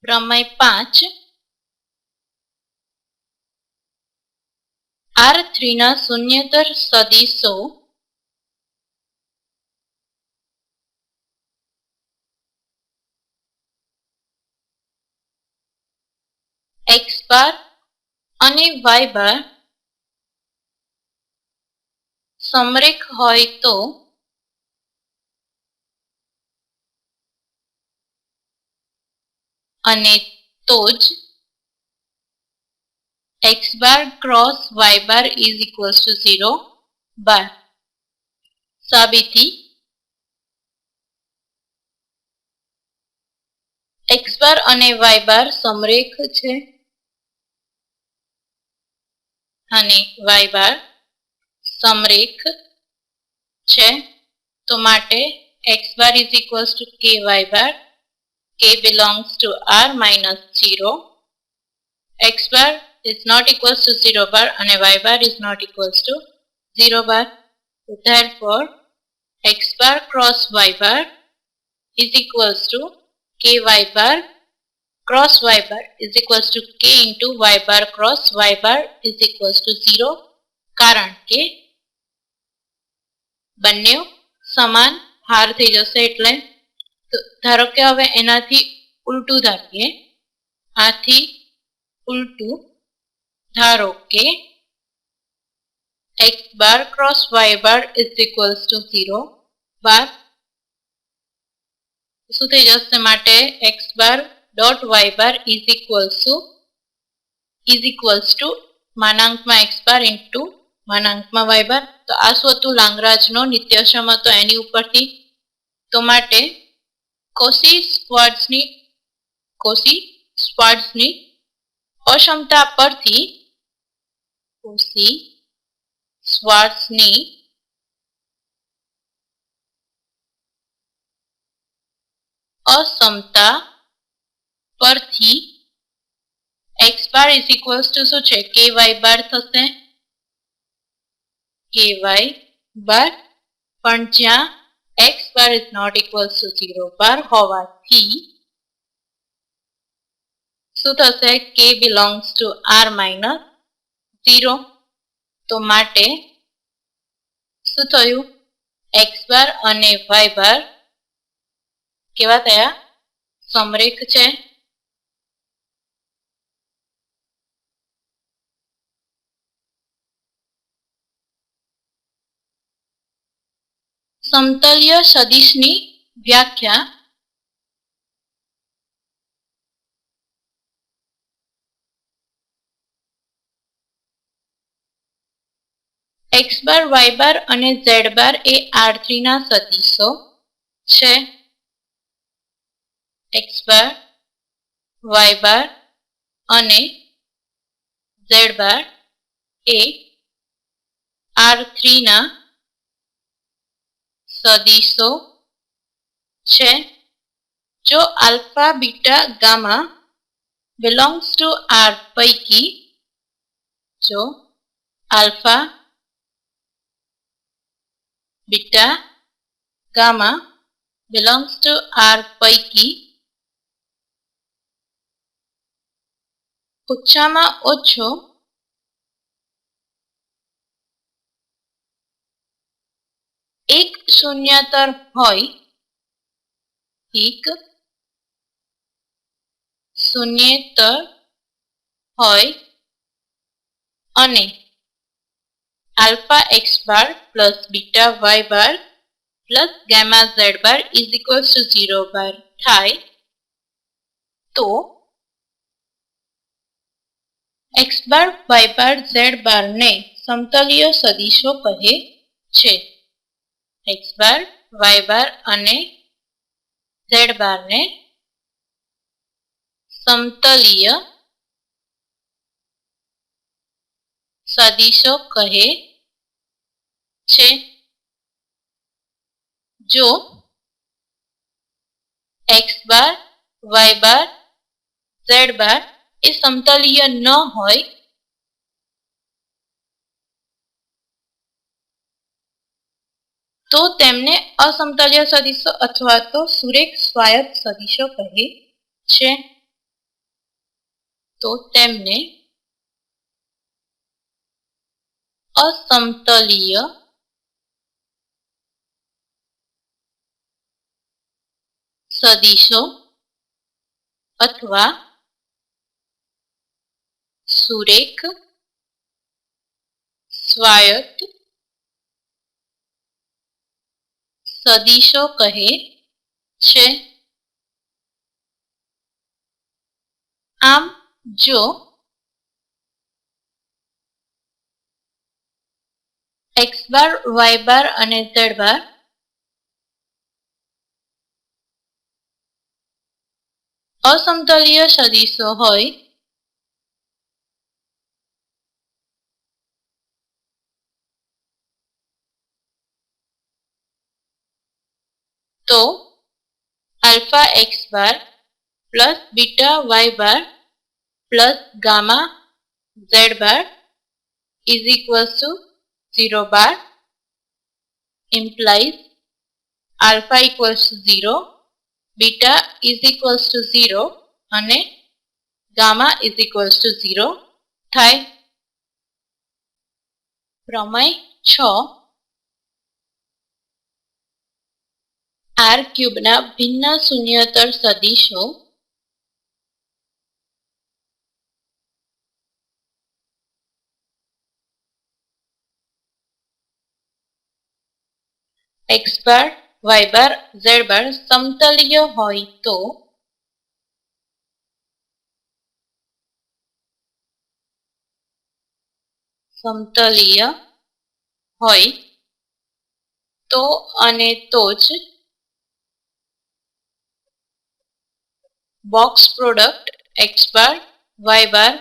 પ્રમેય 5 R3 ના શૂન્યેતર સદિશો x બાર અને y બાર સમરેખ હોય તો અને તો જ x bar cross y bar is equals to 0 બાર. સાબિતી x બાર અને y બાર સમરેખ છે અને y બાર સમરેખ છે તો માટે x bar is equals two k y bar, k belongs to r minus 0, x bar is not equals to 0 bar and y bar is not equals to 0 bar. Therefore, x bar cross y bar is equals to k y bar cross y bar is equals to k into y bar cross y bar is equals to 0 કારણ કે બંને સમાન હાર થઈ જશે એટલે ધારો કે હવે એનાથી ઉલટું ધારીએ, આથી ઉલટું ધારો કે x bar cross y bar is equals to 0 bar શું થઈ જશે માટે x bar dot y bar is equals to માનાંકમાં x bar into માનાંકમાં y bar. તો આ શું હતું લાંગરાજનો નિત્યસમ હતો એની ઉપરથી, તો માટે કોસી સ્ક્વાર્ટ્ઝની અસમતા પરથી કોસી સ્ક્વાર્ટ્ઝની અસમતા પરથી x bar is equals to શું છે ky બાર થશે, ky બાર પણ જ્યાં x bar is not equals to 0 bar હોવાથી શું થશે k belongs to r minus 0. તો માટે શું થયું x bar અને y bar કેવા થયા સમરેખ છે. સમતલ્ય સદિશની વ્યાખ્યા x બાર y બાર અને z બાર એ R3 ના સદિશો છે. x બાર y બાર અને z બાર એ R3 ના સદિશો છે. જો alpha beta gamma belongs to R પૈકી જો alpha beta gamma belongs to R પૈકી ઓછામાં ઓછો એક શૂન્યતર હોય, એક શૂન્યેતર હોય અને alpha x bar plus beta y bar plus gamma z bar is equals to 0 bar થાય તો x bar y bar z બાર ને સમતલ્ય સદિશો કહે છે. x બાર y બાર અને z બાર ને સમતલ્ય સદિશો કહે છે. જો x bar y bar z બાર એ સમતલ્ય ન હોય તો તેમને અસમતલ્ય સદિશો અથવા તો સુરેખ સ્વાયત્ત સદિશો કહે છે. તો તેમને અસમતલીય સદિશો અથવા સુરેખ સ્વાયત્ત સદિશો કહે છે. આમ જો x બાર y બાર અને z બાર અસમતલીય સદિશો હોય તો alpha x bar plus beta Y bar plus gamma Z bar is equals to 0 bar implies alpha equals to 0, beta is equals to 0 અને gamma is equals to 0 થાય. પ્રમેય 6 r ક્યુબના ભિન્ન શૂન્યતર સદિશો x bar y bar z બાર સમતલીય હોય તો અને તો જ box product x bar y bar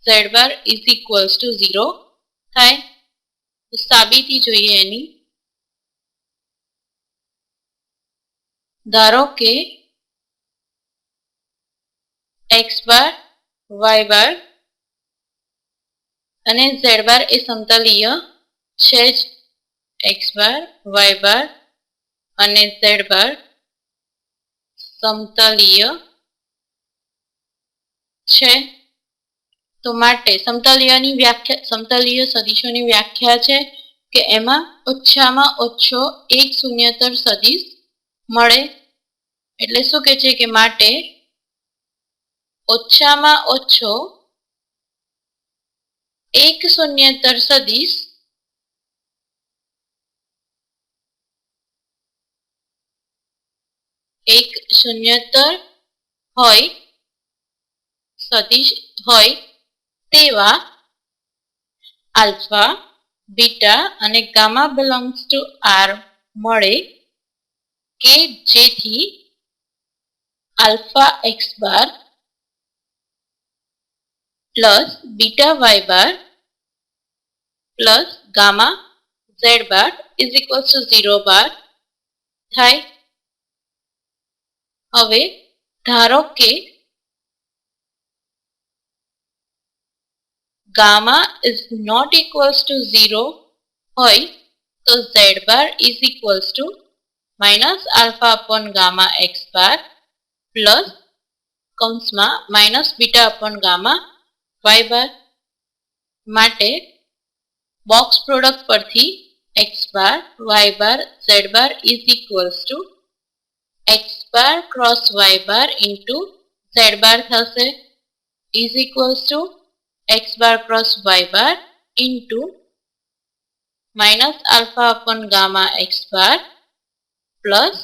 z bar is equals to 0 થાય. સાબિતી જોઈએ એની. ધારો કે x બાર y બાર અને z બાર એ સમતલીય છે જ. x બાર y બાર અને z બાર સમતલીય છે. તો માટે સમતલીય સદિશોની વ્યાખ્યા છે કે એમાં ઓછામાં ઓછો એક શૂન્યતર સદિશ મળે. એટલે શું કે છે કે માટે ઓછામાં ઓછો એક શૂન્યતર સદિશ સદિશ હોય તેવા આલ્ફા બીટા અને ગામા બિલોંગ્સ ટુ આર મળે કે જેથી alpha x bar plus beta Y bar plus gamma Z bar is equals to 0 bar થાય. હવે ધારો કે gamma is not equals to 0 હોય તો z bar is equals to minus alpha upon gamma x bar plus કૌંસમાં minus beta upon gamma y bar. માટે box product પરથી x bar y bar z bar is equals to x bar cross y bar into z bar થશે is equals to x bar cross y bar into minus alpha upon gamma x bar plus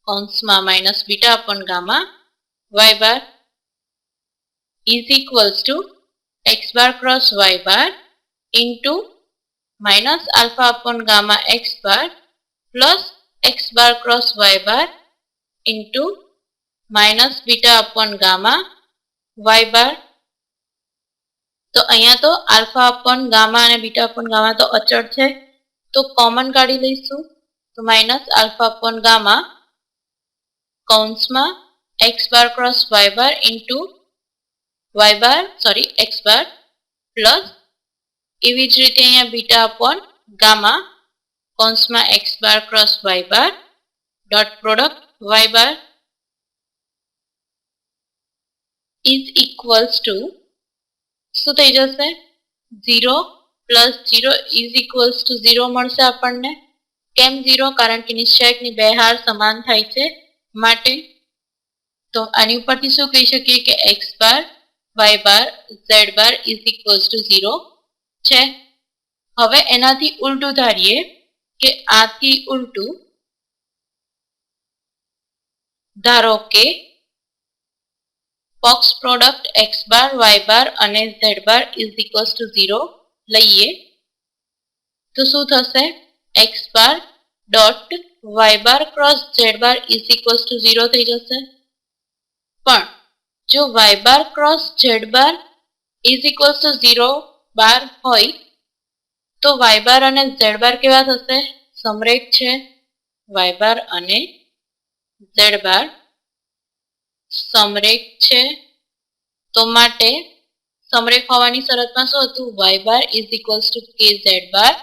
કૌંસમાં minus beta upon gamma y bar is equals to x bar cross y bar into minus alpha upon gamma x bar plus x bar cross y bar into minus beta upon gamma y bar. તો અહીંયા તો alpha upon gamma અને beta upon gamma તો અચળ છે તો common કાઢી લઈશું. તો માઇનસ આલ્ફા અપોન ગામા કૌંસમાં x bar cross y bar into x bar plus એવી જ રીતે અહીંયા બીટા અપોન ગામા કૌંસમાં x bar cross y bar dot product y bar is equals to શું થઈ જશે 0 પ્લસ 0 ઇઝ ઇક્વલ્સ ટુ 0 મળશે આપણને. કેમ 0? કારણ કે નિશ્ચયકની બે હાર સમાન થાય છે માટે. તો આની ઉપરથી શું કહી શકીએ કે x bar y bar z bar is equals to 0 છે. હવે એનાથી ઉલટું ધારીએ કે આથી ઉલટું ધારો કે box product x bar y બાર અને z bar is equals to 0 લઈએ તો શું થશે x bar dot y bar cross z bar is equals to 0 થઈ જશે. પણ જો y bar cross z bar is equals to 0 બાર હોય તો y બાર અને z બાર કેવા થશે? સમરેખ છે. y બાર અને z બાર સમરેખ છે. તો માટે સમરેખ હોવાની શરતમાં શું હતું? y bar is equals to kz bar,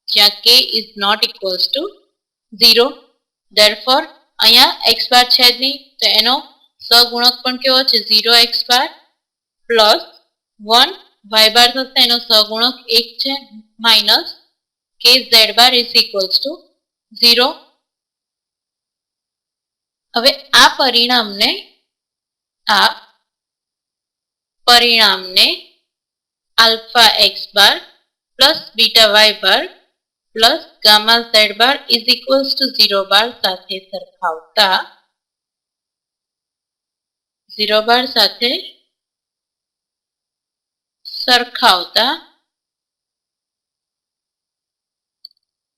જ્યાં k is not equals to 0. Therefore અહીંયા x બાર છે જ નહીં તો એનો સહગુણક પણ કેવો છે? 0x બાર પ્લસ 1 y બાર થશે એનો સહગુણક 1 છે minus kz bar is equals to 0. હવે આ પરિણામને alpha x bar plus beta y bar plus gamma z bar is equals to 0 બાર સાથે સરખાવતા 0 બાર સાથે સરખાવતા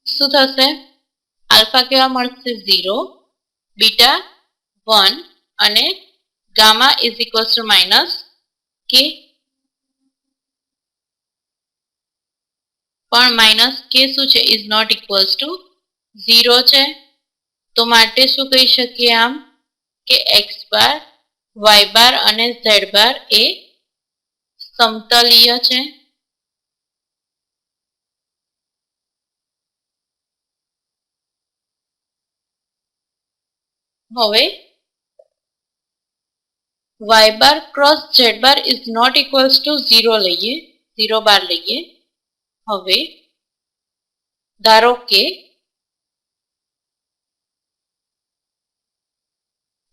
શું થશે? આલ્ફા કેવા મળશે? 0, બીટા 1 અને gamma is equals to minus કે. પણ માઇનસ કે શું છે? ઇઝ નોટ ઇક્વલ્સ ટુ 0 છે. તો માટે શું કહી શકીએ આમ કે x બાર y બાર અને z બાર એ સમતલીય છે. હવે y bar cross z bar is not equals to 0 લઈએ, 0 બાર લઈએ. હવે ધારો કે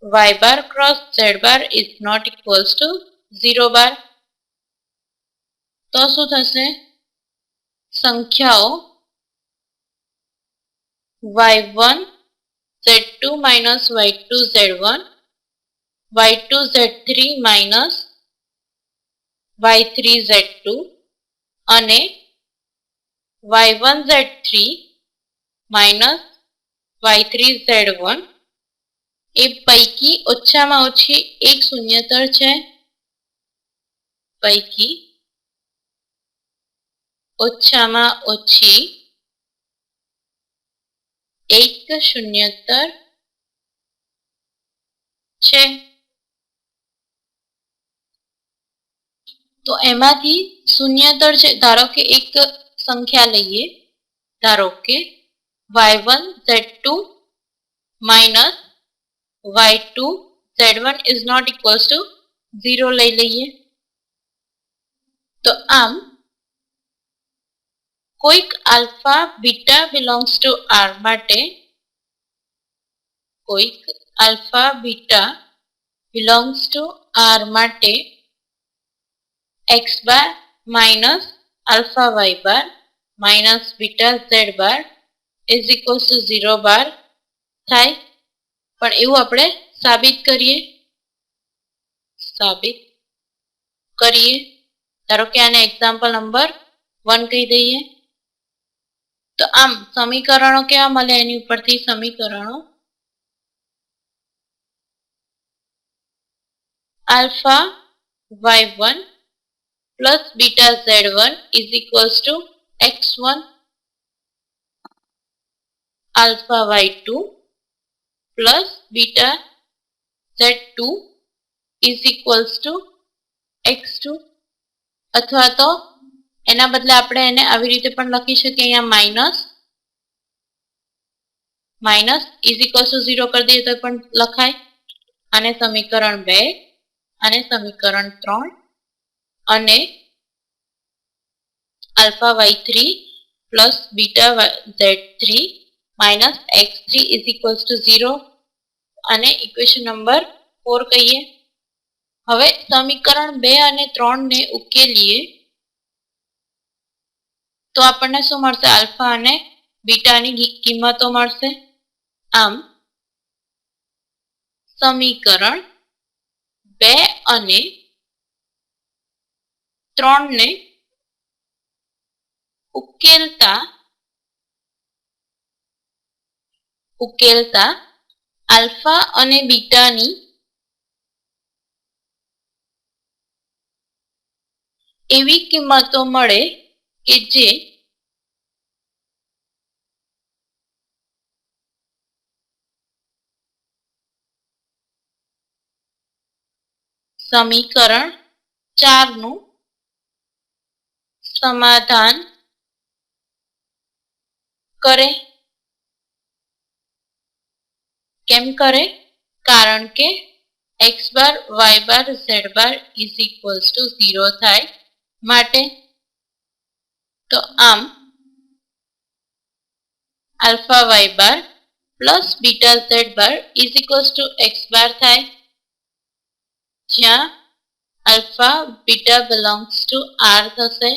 y bar cross z bar is not equals to 0 bar. તો શું થશે? સંખ્યાઓ y1 z2 minus y2 z1, y2 z3 minus y3 z2 અને y1 z3 minus y3 z1 એ પૈકી ઓછામાં ઓછી એક શૂન્યતર છે. પૈકી ઓછામાં ઓછી એક શૂન્યતર છે. તો એમાંથી શૂન્યતર છે. ધારો કે એક સંખ્યા લઈએ, ધારો કે y1 z2 minus y2 z1 is not equals to 0 લઈ લઈએ. તો આમ કોઈક alpha beta belongs to R માટે કોઈક alpha beta belongs to R માટે x bar minus alpha y bar minus beta z bar is equals to 0 bar થાય. પણ એવું આપણે સાબિત કરીએ. ધારો કે આને એક્ઝામ્પલ નંબર 1 કહી દઈએ. તો આમ સમીકરણો કેવા મળે? એની ઉપરથી સમીકરણો alpha y1 plus beta z1 is equals two x1, alpha y2 plus beta z2 is equals two x2. અથવા તો એના બદલે આપણે એને આવી રીતે પણ લખી શકીએ. અહીંયા માઇનસ ઇઝ ઇક્વલ્સ ટુ 0 કરી દઈએ તો પણ લખાય. આને સમીકરણ 2 આને સમીકરણ 3 અને alpha y3 plus beta z3 minus x3 is equals to 0 અને ઇક્વેશન નંબર 4 કહીએ. હવે સમીકરણ 2 અને 3 ને ઉકેલીએ તો આપણને શું મળશે? આલ્ફા અને બીટાની કિંમતો મળશે. આમ સમીકરણ 2 અને 3 ને ઉકેલતા આલ્ફા અને બીટાની એવી કિંમતો મળે કે જે સમીકરણ 4 નું સમાધાન કરે. કેમ કરે? કારણ કે x bar y bar z bar is equals to 0 થાય માટે. તો આમ alpha y bar plus beta z bar is equals to x બાર થાય, જ્યાં alpha beta belongs to R થશે.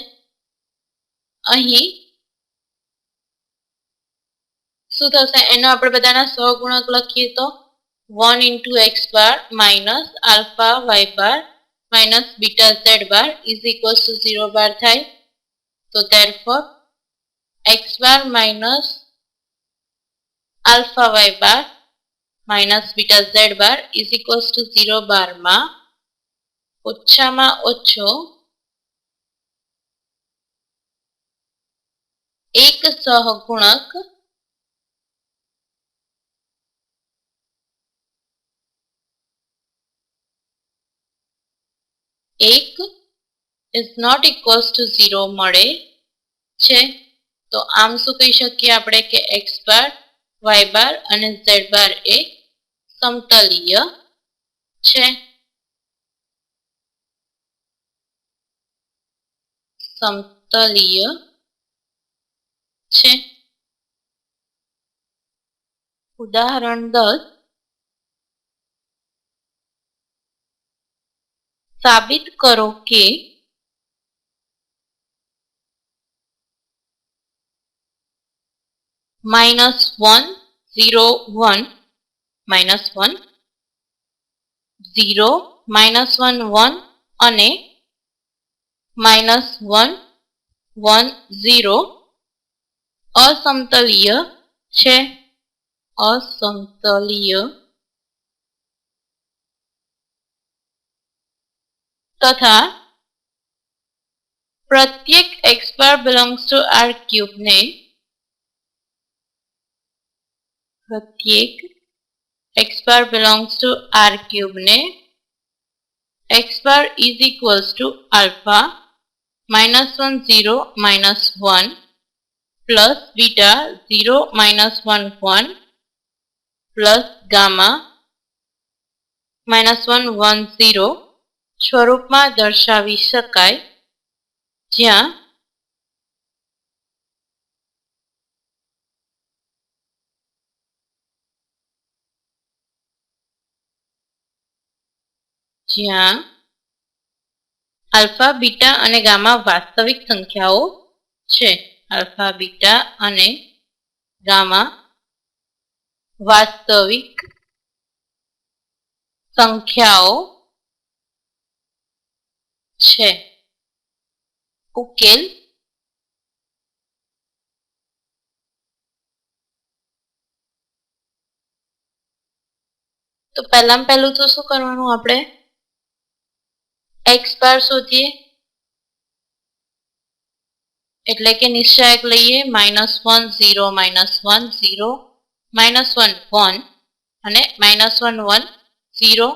અહીં શું થશે? એનો આપણે બધાના સહગુણક લખીએ તો 1 into x bar minus alpha y bar minus beta z bar is equals to 0 bar થાય. તો therefore x bar minus alpha y bar minus beta z bar is equals to 0 bar માં ઓછામાં ઓછો એક સહગુણક એક is not equals to 0 મળે છે. તો આમ શું કહી શકીએ આપણે કે x બાર y બાર અને z બાર એ સમતલીય છે. સમતલીય છે. ઉદાહરણ 10 સાબિત કરો કે -1 0 1 -1 0 -1 1 અને -1 1 0 અસમતલીય છે. અસમતલીય તથા પ્રત્યેક x bar belongs to R cube ને પ્રત્યેક x bar belongs to R cube ને x bar is equals to alpha -1 0 -1 plus beta 0 -1 1 plus gamma -1 1 0 સ્વરૂપમાં દર્શાવી શકાય, જ્યાં આલ્ફા બીટા અને ગામા વાસ્તવિક સંખ્યાઓ છે. આલ્ફા બીટા અને ગામા વાસ્તવિક સંખ્યાઓ છે. ઉકેલ તો પહેલું તો શું કરવાનું? આપણે x બાર શોધીએ, એટલે કે નિશ્ચાયક લઈએ. -1 0 -1 0 -1 1 અને -1 1 0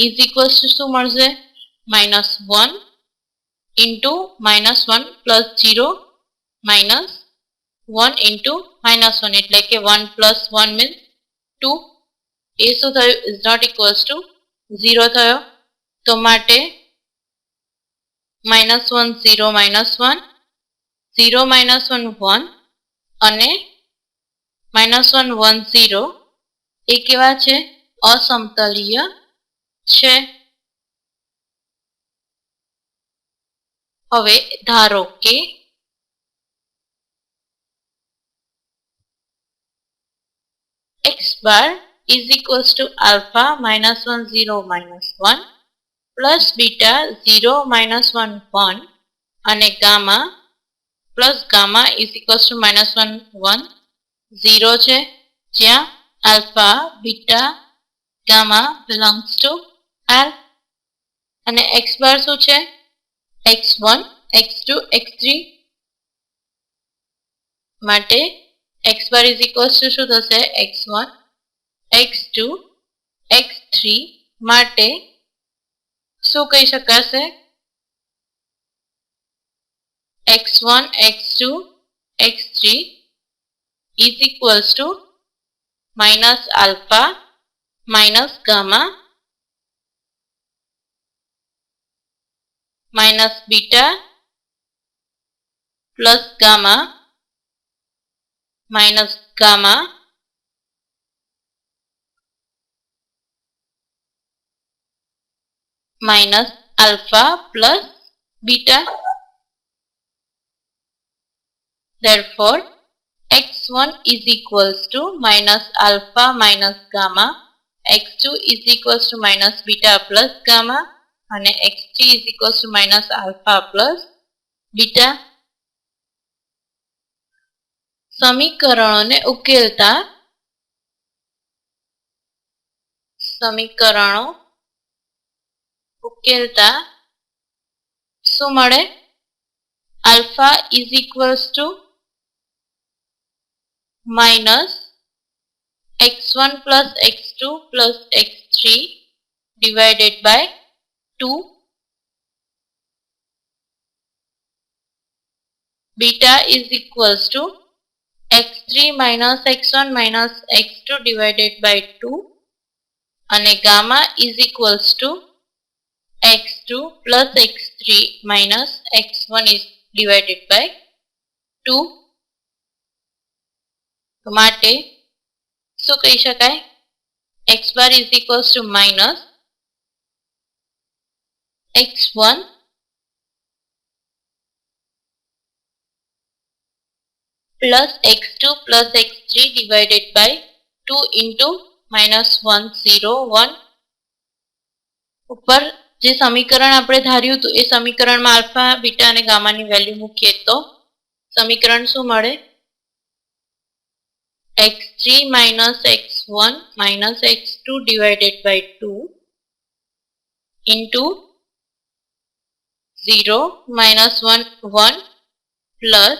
is equals to શું મળશે? -1 into -1 plus 0 minus 1 into -1 એટલે કે 1 plus 1 means 2 એ શું થયું ઇઝ નોટ ઇક્વલ્સ ટુ 0 થયો. તો માટે -1 0 -1 0 -1 1 અને -1 1 0 એ કેવા છે અસમતલીય છે. હવે ધારો કે x bar is equals to alpha -1 0 -1 plus beta 0 -1 1 અને gamma plus gamma is equals to -1 1 0 છે જ્યાં alpha beta gamma belongs to R અને x bar શું છે x1 x2 x3 માટે x bar is equals to શું થશે x1 x2 x3 માટે શું કહી શકાશે x1 x2 x3 is equals to minus alpha minus gamma minus beta plus gamma minus gamma minus alpha plus beta. Therefore, x1 is equals to minus alpha minus gamma, x2 is equals to minus beta plus gamma and x3 is equals to minus alpha plus beta. સમીકરણોને ઉકેલતા શું મળે alpha is equals to minus x1 plus x2 plus x3 divided by 2. Beta is equals to x3 minus x1 minus x2 divided by 2 and gamma is equals to x2 plus x3 minus x1 is divided by 2. તો માટે શું કહી શકાય x bar is equals to minus x1 plus x2 plus x3 divided by 2 into minus 1 0 1. ઉપર જે સમીકરણ આપણે ધાર્યું હતું એ સમીકરણમાં આલ્ફા બીટા અને ગામાની વેલ્યુ મૂકીએ તો સમીકરણ શું મળે x3 minus x1 minus x2 divided by 2 into 0 minus 1 1 plus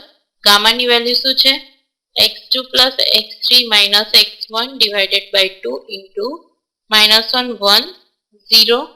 gamma ની વેલ્યુ શું છે x2 plus x3 minus x1 divided by 2 into minus 1 1 0.